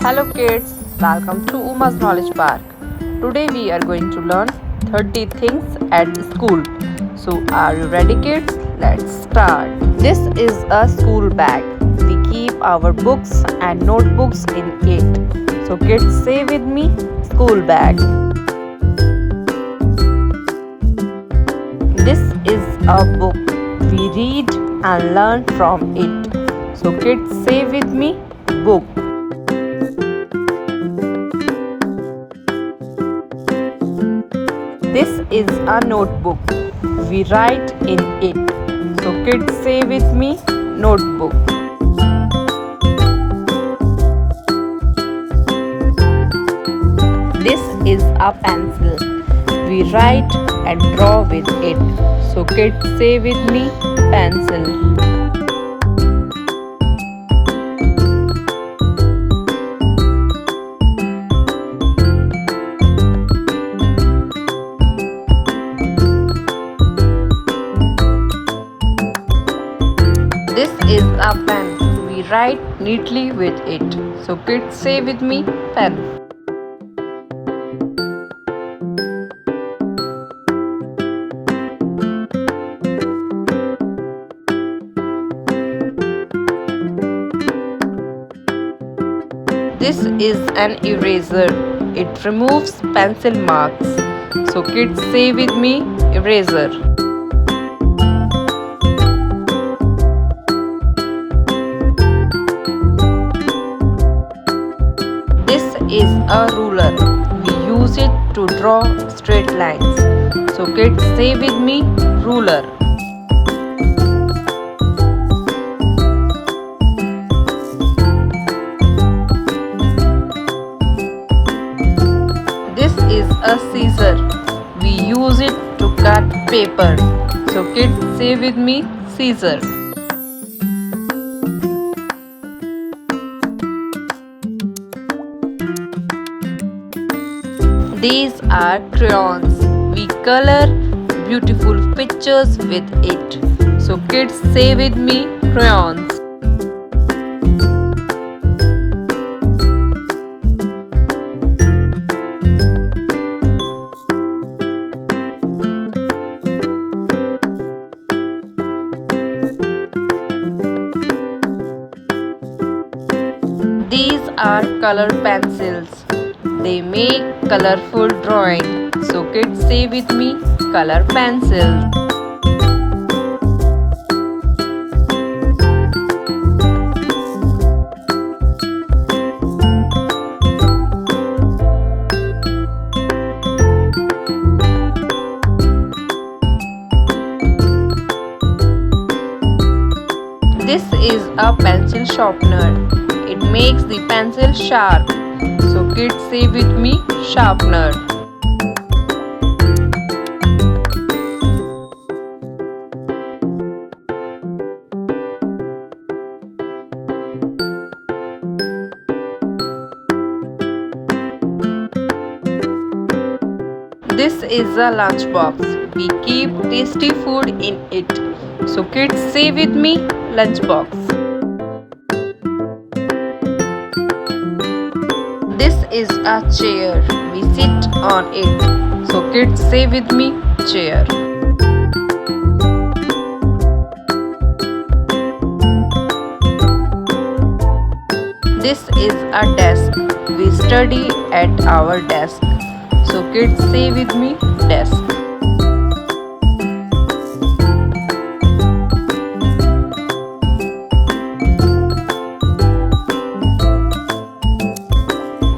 Hello kids, welcome to Uma's Knowledge Park. Today we are going to learn 30 things at school. So are you ready kids? Let's start. This is a school bag. We keep our books and notebooks in it. So kids, say with me, school bag. This is a book. We read and learn from it. So kids, say with me, book. This is a notebook. We write in it. So kids, say with me, notebook. This is a pencil. We write and draw with it. So kids, say with me, pencil. This is a pen. We write neatly with it. So kids, say with me, pen. This is an eraser. It removes pencil marks. So kids, say with me, eraser. This is a ruler. We use it to draw straight lines. So kids, say with me, ruler. This is a scissor. We use it to cut paper. So kids, say with me, scissor. These are crayons. We color beautiful pictures with it. So kids, say with me, crayons. These are color pencils. They make colorful drawing. So kids, say with me, color pencil. This is a pencil sharpener. It makes the pencil sharp. So kids, say with me, sharpener. This is a lunchbox. We keep tasty food in it. So kids, say with me, lunchbox. This is a chair. We sit on it. So kids, say with me, chair. This is a desk. We study at our desk. So kids, say with me, desk.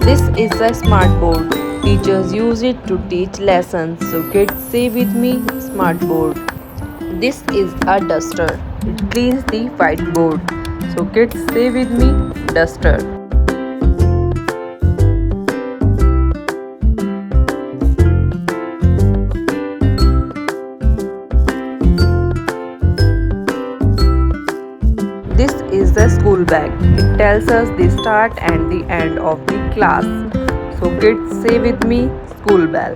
This is a smart board. Teachers use it to teach lessons. So kids, say with me, smart board. This is a duster. It cleans the whiteboard. So kids, say with me, duster. This is the school bag. It tells us the start and the end of the class. So kids, say with me, school bell.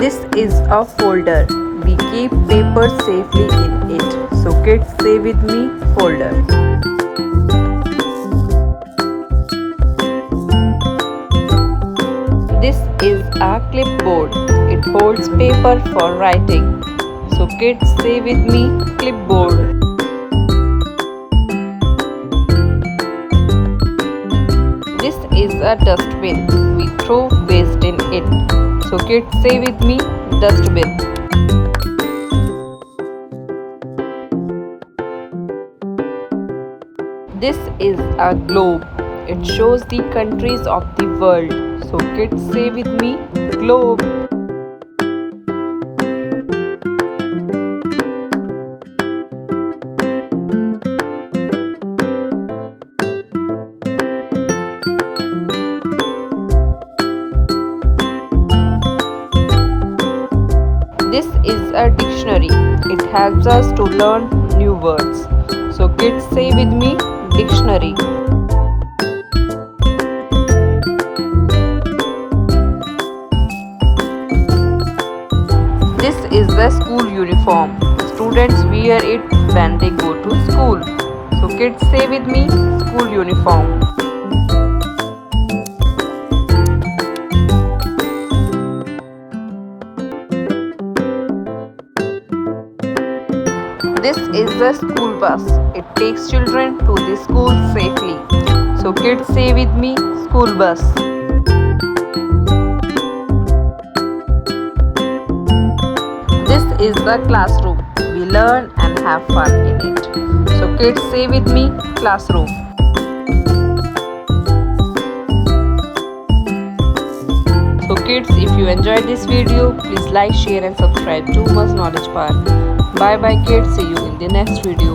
This is a folder. We keep paper safely in it. So kids, say with me, folder. This is a clipboard. It holds paper for writing. So kids, say with me, clipboard. This is a dustbin. We throw waste in it. So kids, say with me, dustbin. This is a globe. It shows the countries of the world. So kids, say with me, globe. This is a dictionary. It helps us to learn new words. So kids, say with me, dictionary. This is the school uniform. Students wear it when they go to school. So kids, say with me, school uniform. This is the school bus. It takes children to the school safely. So kids, say with me, school bus. This is the classroom. We learn and have fun in it. So kids, say with me, classroom. So kids, if you enjoyed this video, please like, share and subscribe to Uma's Knowledge Park. Bye bye kids, see you in the next video.